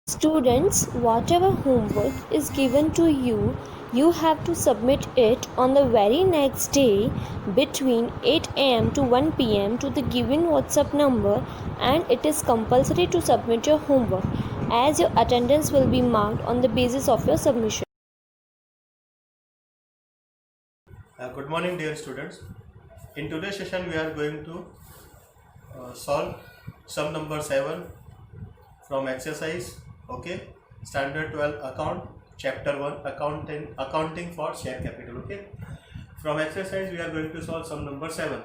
Students, whatever homework is given to you, you have to submit it on the very next day between 8 am to 1 pm to the given WhatsApp number, and it is compulsory to submit your homework as your attendance will be marked on the basis of your submission. Good morning, dear students. In today's session, we are going to solve sum number 7 from exercise, standard 12 account, chapter 1, accounting for share capital. From exercise, we are going to solve sum number 7.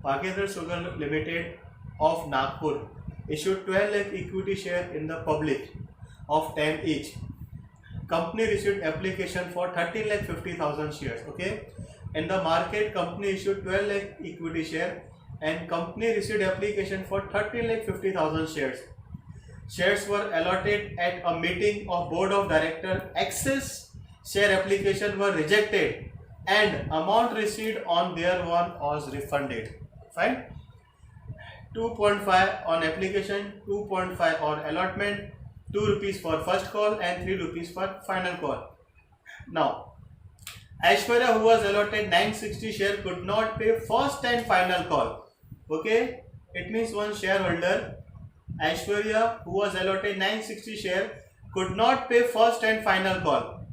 Bhagirath Sugar Limited of Nagpur issued 12 lakh equity share in the public of 10 each. Company received application for 13 lakh 50,000 shares. In the market, company issued 12 lakh equity share and company received application for 13 lakh 50,000 shares. Shares were allotted at a meeting of board of director. Excess share application were rejected and amount received on their one was refunded. Fine. 2.5 on application, 2.5 on allotment, 2 rupees for first call and 3 rupees for final call. Now, Aishwarya, who was allotted 960 share, could not pay first and final call. It means one shareholder, Aishwarya, who was allotted 960 share, could not pay first and final call.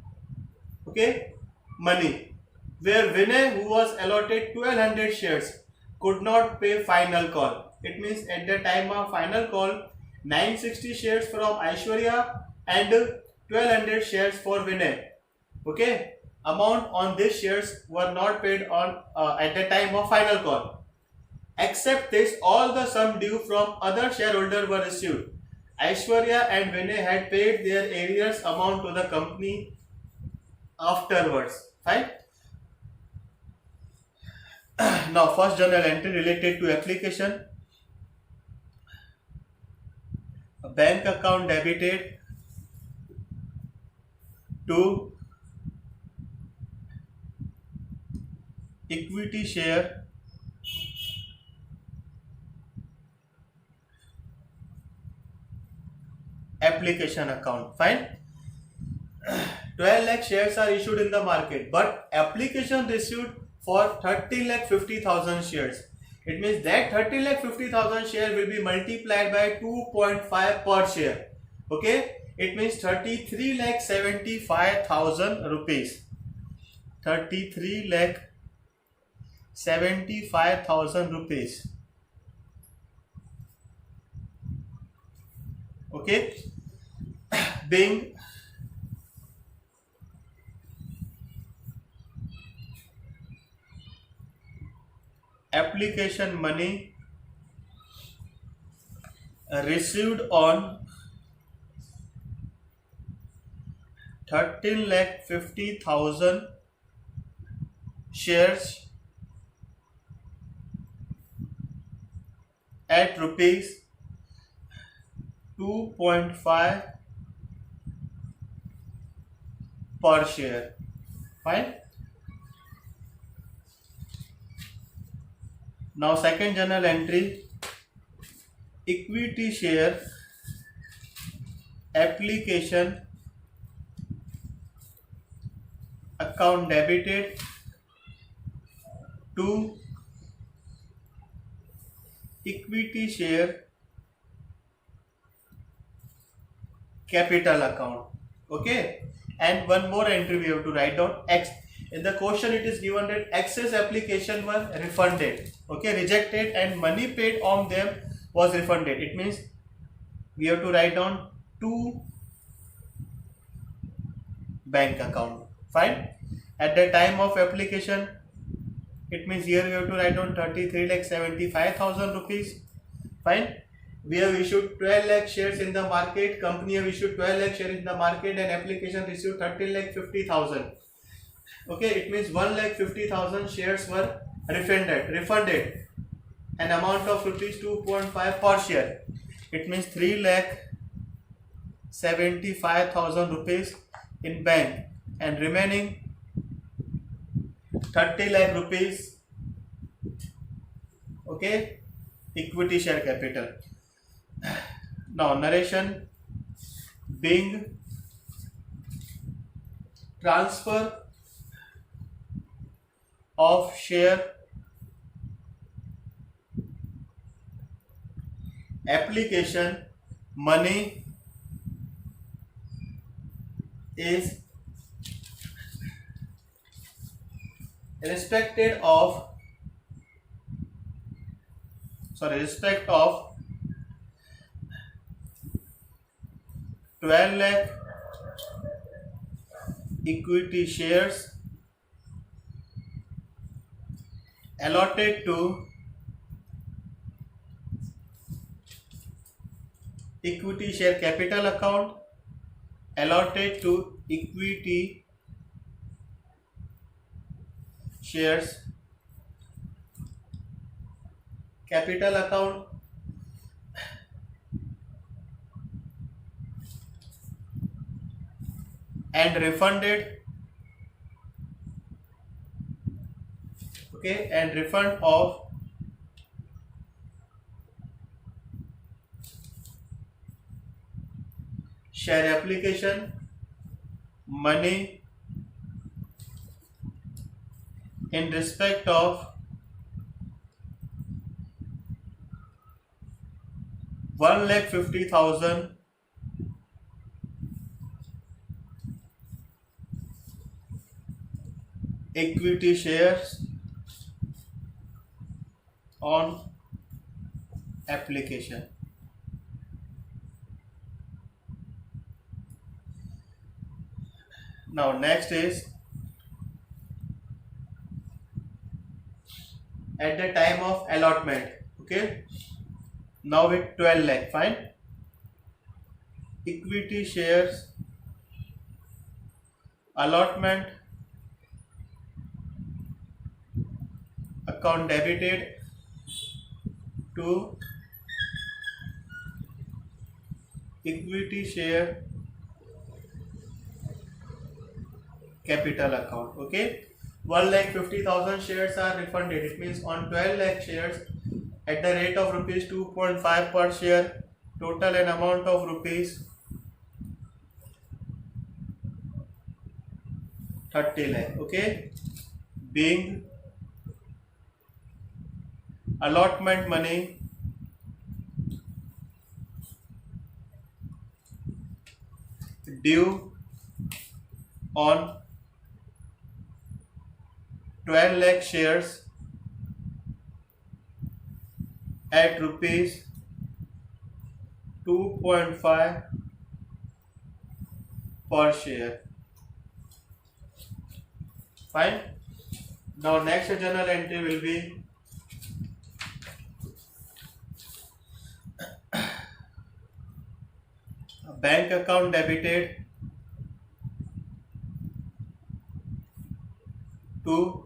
Money. Where Vinay, who was allotted 1200 shares, could not pay final call. It means at the time of final call, 960 shares from Aishwarya and 1200 shares for Vinay. Amount on these shares were not paid on at the time of final call. Except this, all the sum due from other shareholder were received. Aishwarya and Vinay had paid their arrears amount to the company afterwards. Fine. Now, first journal entry related to application. A bank account debited to equity share application account. Fine. 12 lakh shares are issued in the market, but application received for 30 lakh 50,000 shares. It means that 30 lakh 50,000 share will be multiplied by 2.5 per share. It means 33 lakh 75,000 rupees. 33 lakh 75,000 rupees. Being application money received on 13 lakh 50,000 shares at rupees 2.5 per share. Fine. Now, second journal entry, equity share application account debited to equity share capital account. And one more entry we have to write down. X. In the question it is given that excess application was refunded, rejected, and money paid on them was refunded. It means we have to write down 2 bank account. Fine. At the time of application, it means here we have to write down 33 lakh 75,000 rupees. Fine. We have issued 12 lakh shares in the market. Company have issued 12 lakh shares in the market and application received 13 lakh 50,000. It means 1 lakh 50,000 shares were refunded. An amount of rupees 2.5 per share. It means 3 lakh 75,000 rupees in bank and remaining 30 lakh rupees equity share capital. Now narration. being transfer of share application money is respect of 12 lakh equity shares allotted to equity share capital account, allotted to equity shares capital account, and refunded, okay, and refund of share application money in respect of 1,50,000 equity shares on application. Now next is at the time of allotment, okay, now with 12 lakh, fine, equity shares allotment account debited to equity share capital account, okay. 1,50,000 shares are refunded. It means on 12 lakh shares at the rate of rupees 2.5 per share, total an amount of rupees 30 lakh, okay, being allotment money due on 12 lakh shares at rupees 2.5 per share, fine. Now next journal entry will be bank account debited to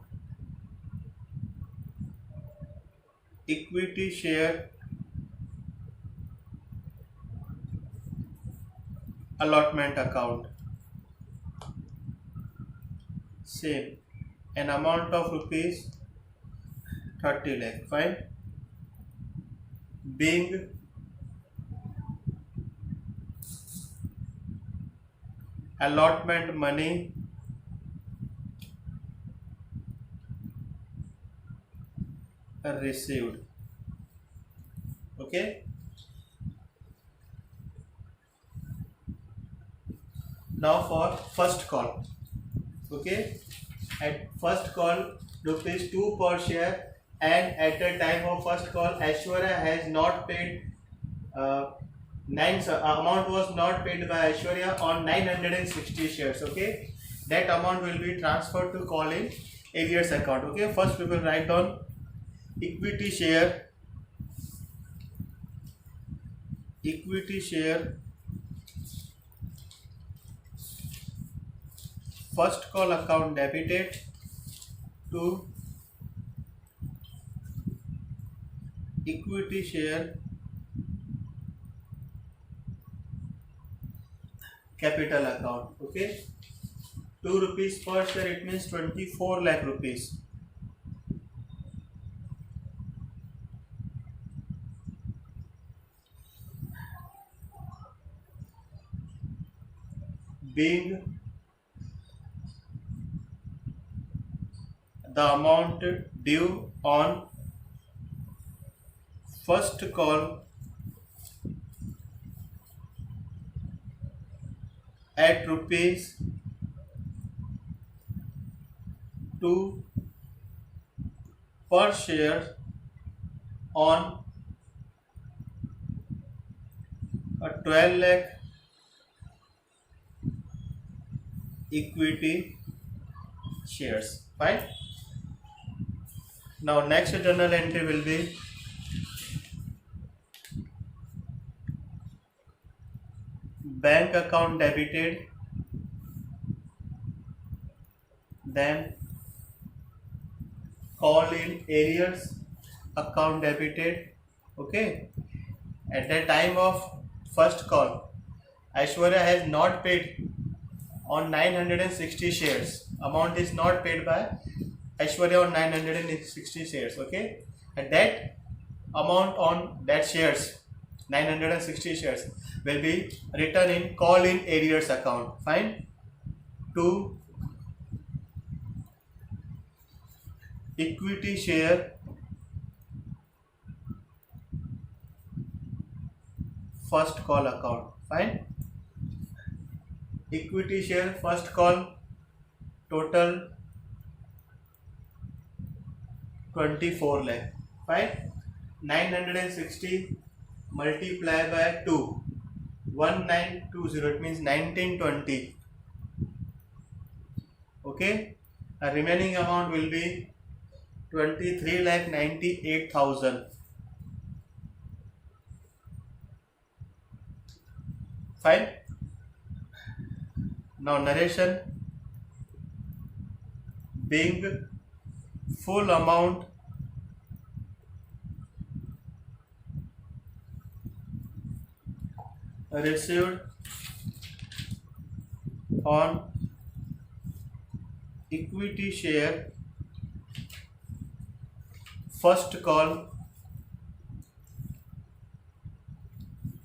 equity share allotment account, same, an amount of rupees 30 lakh, fine, being allotment money received, okay. Now for first call, okay, at first call rupees 2 per share, and at the time of first call Aishwarya has not paid amount was not paid by Aishwarya on 960 shares, okay. That amount will be transferred to call in AVS account, okay. First we will write down equity share first call account debited to equity share capital account, okay. 2 rupees per share, it means 24 lakh rupees, being the amount due on first call at rupees 2 per share on a 12 lakh equity shares. Fine. Now next journal entry will be bank account debited, then call in arrears account debited. Okay, at the time of first call, Aishwarya has not paid on 960 shares. Amount is not paid by Aishwarya on 960 shares. Okay, and that amount on that shares, 960 shares, will be written in call in arrears account. Fine. To equity share first call account. Fine. Equity share first call total 24 lakh. Fine. 960 multiply by 2, 1920, it means 1920. Okay, the remaining amount will be 23,98,000. Fine. Now narration, being full amount received on equity share first call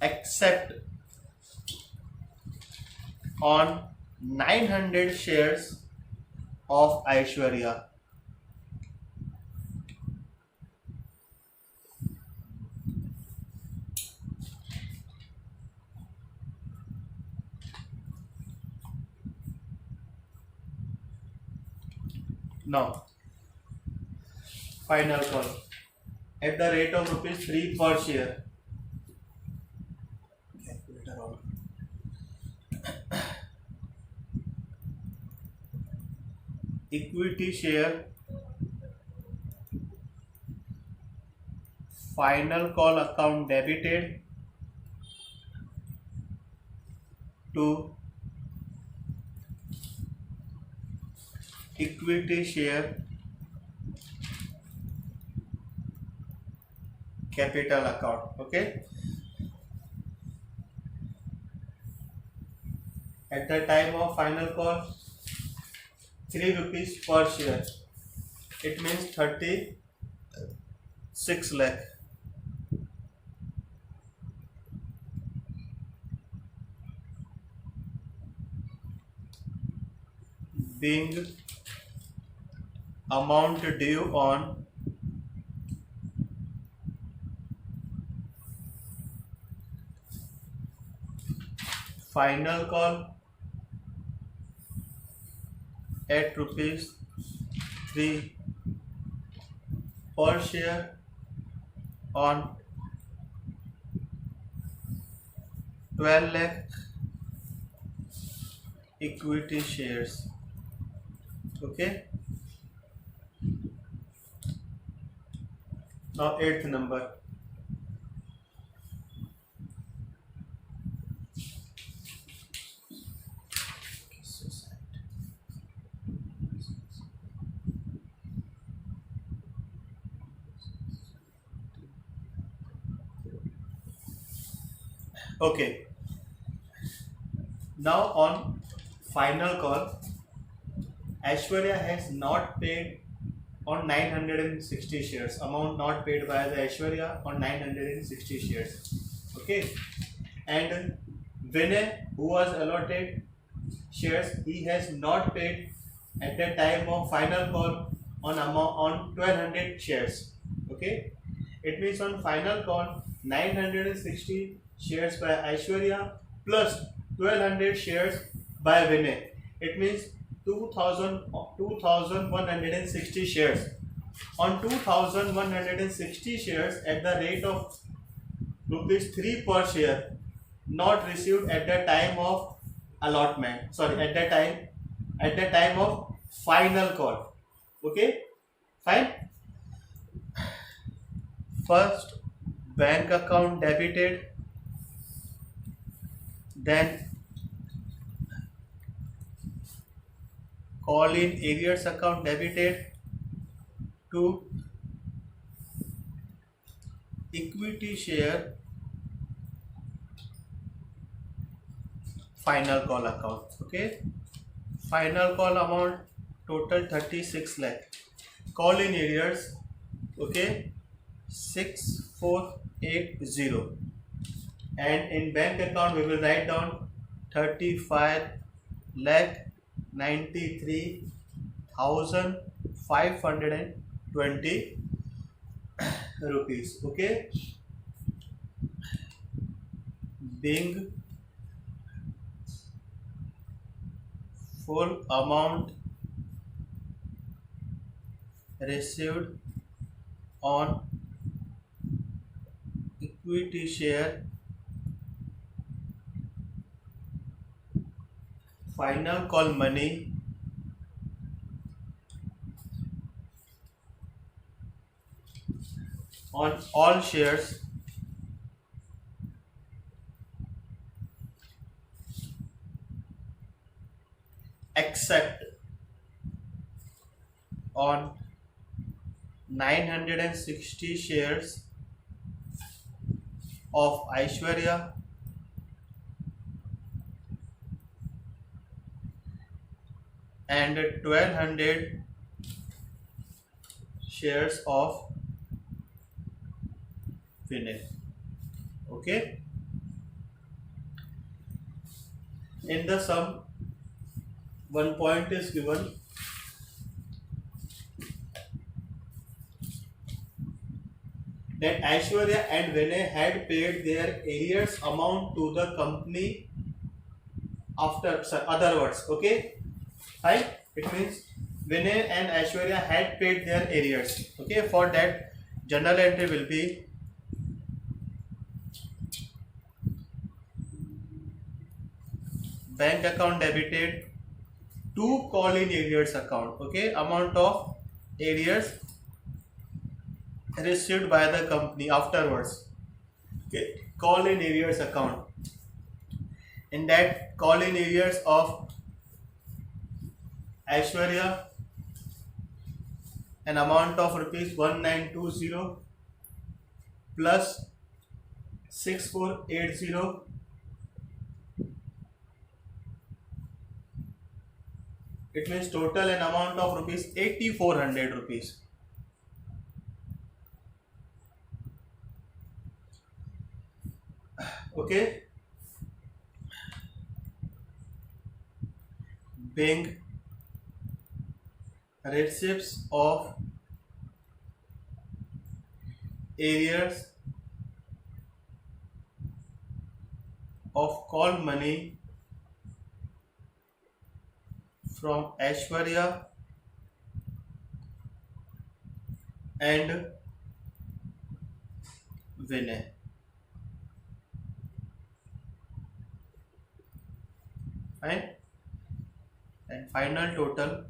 except on 900 shares of Aishwarya. Now, final call at the rate of rupees 3 per share. Calculator on. Equity share final call account debited to equity share capital account. Okay, at the time of final call 3 rupees per share, it means 36 lakh. Being amount due on final call at rupees 3 per share on 12 lakh equity shares. Okay, now 8th number. Okay, now on final call, Aishwarya has not paid on 960 shares, amount not paid by the Aishwarya on 960 shares. Okay, and Vinay, who was allotted shares he has not paid at the time of final call on amount on 1200 shares. Okay, it means on final call 960 shares by Aishwarya plus 1200 shares by Vinay. It means 2160 shares. On 2160 shares at the rate of rupees 3 per share, not received at the time of allotment, sorry, at the time of final call. Okay, fine. First bank account debited, then call in arrears account debited to equity share final call account. Okay, final call amount total 36 lakh, call in arrears, okay, 6480, and in bank account we will write down 35 lakh 93,520 rupees. Okay, being full amount received on equity share final call money on all shares except on 960 shares of Aishwarya and 1200 shares of Vinay. Okay, in the sum one point is given that Aishwarya and Vinay had paid their arrears amount to the company after, other words. Okay, fine. It means Vinay and Aishwarya had paid their arrears. Okay, for that journal entry will be bank account debited to call in arrears account. Okay, amount of arrears received by the company afterwards. Okay, call in arrears account. In that call in arrears of Aishwarya, an amount of rupees 1920 plus 6480, it means total an amount of rupees 8400 rupees. Okay, being receipts of arrears of call money from Aishwarya and Vinay. Fine. And final total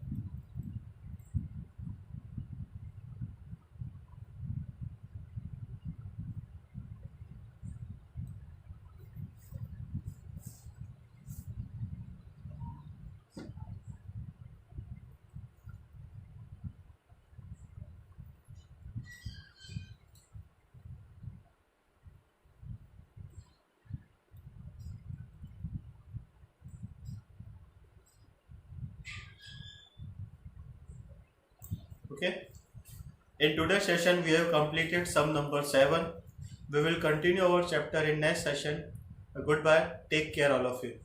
okay. In today's session we have completed sum number 7. We will continue our chapter in next session. Goodbye. Take care all of you.